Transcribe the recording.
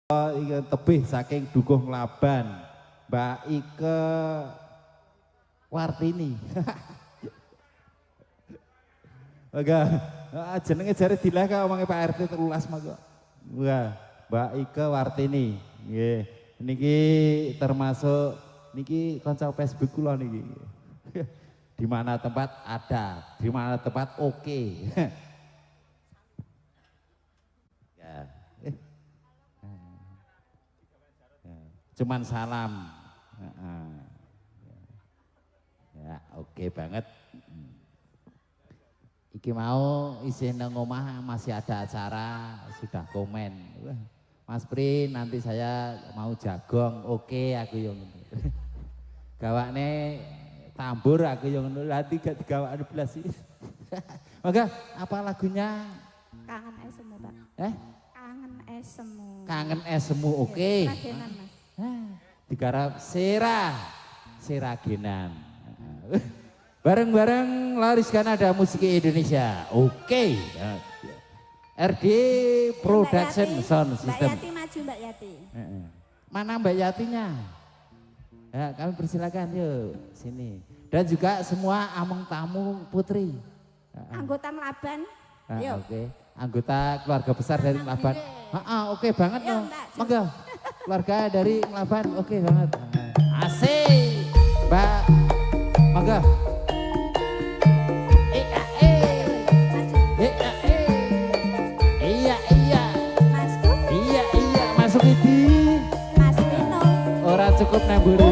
Iki tebih saking Dukuh Nglaban, Mbak Ike Wartini. Enggak, jenenge jare dilaka omonge Pak RT 13 mah kok. Wah, Mbak Ike Wartini. Nggih, niki termasuk niki kanca Facebook kula niki. Di mana tempat ada, di mana tempat oke. Cuman salam. Ya, oke banget. Iki mau isi nang omah masih ada acara, sudah komen. Mas Pri, nanti saya mau jagong, oke aku yang gawakne tambur aku yang nanti gak digawakne belas sih. Maka apa lagunya? Kangen esemu, Pak. Kangen esemu. Kangen esemu, oke. Ragenan, Mas. Digarap Seragenan. Bareng-bareng lariskan ada musik Indonesia. Oke. RD Production Sound System. Mbak Yati maju, Mbak Yati. Mana Mbak Yatinya? Ya, kami persilakan yuk sini. Dan juga semua among tamu putri. Anggota Nglaban. Yuk. Oke. Anggota keluarga besar dari Nglaban. Oke banget loh. Monggo. Keluarga dari Nglaban, oke banget. Asik. Mbak. Monggo. Masuk itu. Mas Rino. Ora cukup namburi.